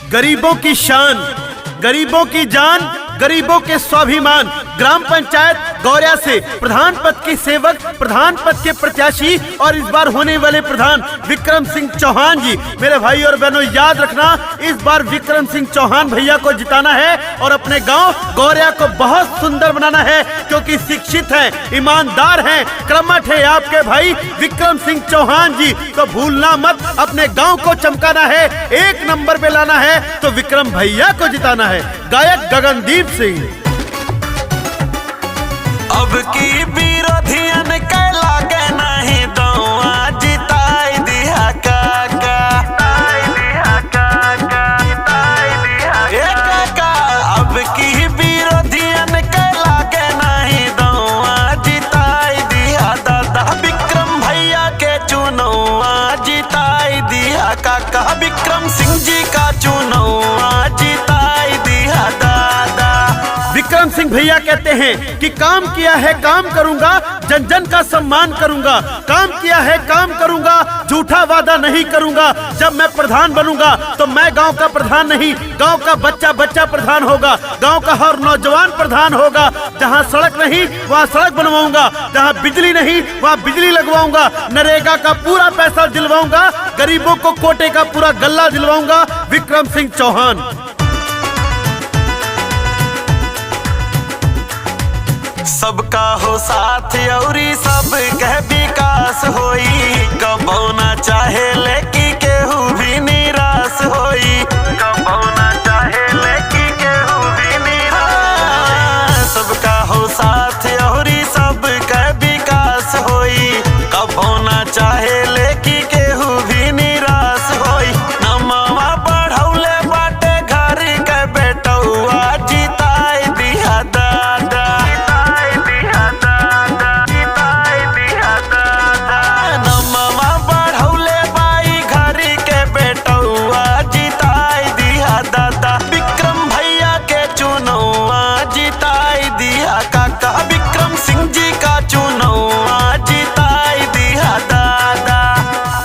गरीबों की शान, गरीबों की जान, गरीबों के स्वाभिमान। ग्राम पंचायत गौरिया से प्रधान पद के सेवक, प्रधान पद के प्रत्याशी और इस बार होने वाले प्रधान विक्रम सिंह चौहान जी। मेरे भाई और बहनों याद रखना, इस बार विक्रम सिंह चौहान भैया को जिताना है और अपने गांव गौरिया को बहुत सुंदर बनाना है, क्योंकि शिक्षित हैं, ईमानदार हैं, कर्मठ है आपके भाई विक्रम सिंह चौहान जी। तो भूलना मत, अपने गांव को चमकाना है, एक नंबर पे लाना है तो विक्रम भैया को जिताना है। गायक गगनदीप सिंह। अब की विरोधियन के लागे नहीं दौआ, जिताई दिया काका, अब की विरोधियन के लागे नहीं दौआ, जिताई दिया दादा विक्रम भैया के चुनौआ, जिताई दिया काका विक्रम सिंह जी का चुनौआ, जिताई दिया दादा। विक्रम सिंह भैया कहते हैं कि काम किया है काम करूंगा, जन जन का सम्मान करूंगा, काम किया है काम करूंगा, झूठा वादा नहीं करूंगा। जब मैं प्रधान बनूंगा तो मैं गांव का प्रधान नहीं, गांव का बच्चा बच्चा प्रधान होगा, गांव का हर नौजवान प्रधान होगा। जहां सड़क नहीं वहां सड़क बनवाऊंगा, जहां बिजली नहीं वहां बिजली लगवाऊंगा, नरेगा का पूरा पैसा दिलवाऊंगा, गरीबों को कोटे का पूरा गल्ला दिलवाऊंगा। विक्रम सिंह चौहान। सबका हो साथ औरी सब कह विकास होई, कबो ना चाहे लेकी केहू भी निराश होई, कबो ना चाहे लेकी केहू भी निराश। सबका हो साथ औरी सब कह विकास होई, कबो ना चाहे लेकी केहू भी निराश होई। नमवा बढ़ौले बाटे घर के बेटौआ, जिताई दिया दादा, विक्रम सिंह जी का चुनौआ, जिताई दिया दादा।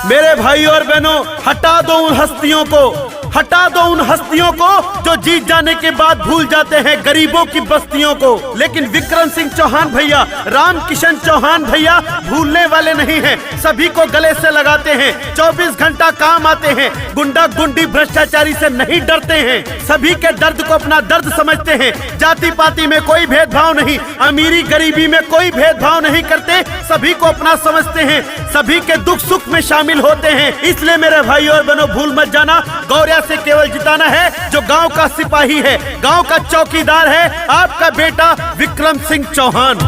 मेरे भाई और बहनों, हटा दो उन हस्तियों को, हटा दो उन हस्तियों को जो जीत जाने के बाद भूल जाते हैं गरीबों की बस्तियों को। लेकिन विक्रम सिंह चौहान भैया, राम किशन चौहान भैया भूलने वाले नहीं हैं, सभी को गले से लगाते हैं, 24 घंटा काम आते हैं, गुंडा गुंडी भ्रष्टाचारी से नहीं डरते हैं, सभी के दर्द को अपना दर्द समझते हैं, जाति पाति में कोई भेदभाव नहीं, अमीरी गरीबी में कोई भेदभाव नहीं करते, सभी को अपना समझते हैं, सभी के दुख सुख में शामिल होते हैं। इसलिए मेरे भाई और बहनों भूल मत जाना, गौरिया से केवल जिताना है जो गांव का सिपाही है, गांव का चौकीदार है, आपका बेटा विक्रम सिंह चौहान।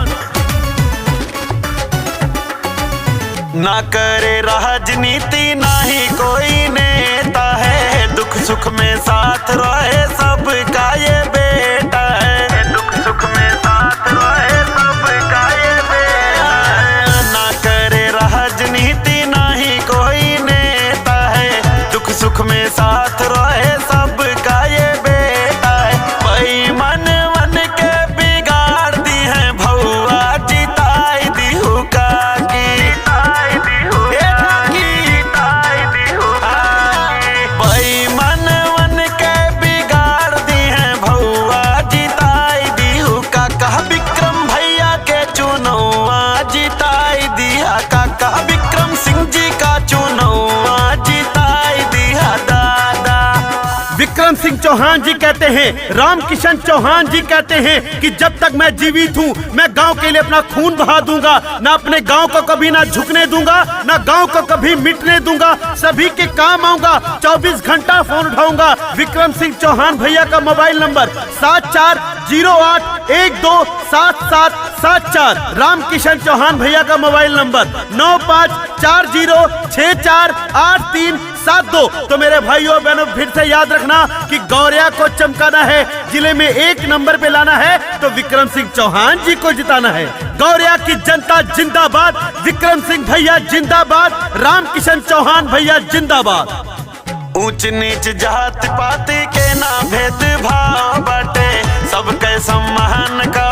ना करे राजनीति ना ही कोई नेता है, दुख सुख में साथ रहे सबका ये बेटा है, दुख सुख में साथ रहे सबका ये बेटा है। ना करे राजनीति ना ही कोई नेता है, दुख सुख में साथ रहे सबका ये बेटा है। बेईमान मन के बिगाड़ दी है भौआ, जिताई दिहु काकी, बेईमान मन के बिगाड़ दी है भौआ, जिताई दिहु काका विक्रम भैया के चुनौआ, जिताई दिया काका विक्रम सिंह जी का चुनौआ, जिताई दिया दादा। विक्रम सिंह चौहान जी कहते हैं, राम किशन चौहान जी कहते हैं कि जब तक मैं जीवित हूँ मैं गांव के लिए अपना खून बहा दूंगा, ना अपने गांव को कभी ना झुकने दूंगा, ना गांव को कभी मिटने दूंगा, सभी के काम आऊंगा, 24 घंटा फोन उठाऊंगा। विक्रम सिंह चौहान भैया का मोबाइल नंबर 7408127774। राम किशन चौहान भैया का मोबाइल नंबर 9540648372। तो मेरे भाइयों बहनों फिर से याद रखना कि गौरिया को चमकाना है, जिले में एक नंबर पे लाना है तो विक्रम सिंह चौहान जी को जिताना है। गौरिया की जनता जिंदाबाद, विक्रम सिंह भैया जिंदाबाद, राम किशन चौहान भैया जिंदाबाद। ऊंच नीच जात पात के ना भेदभाव बाटे, सबके सम्मान का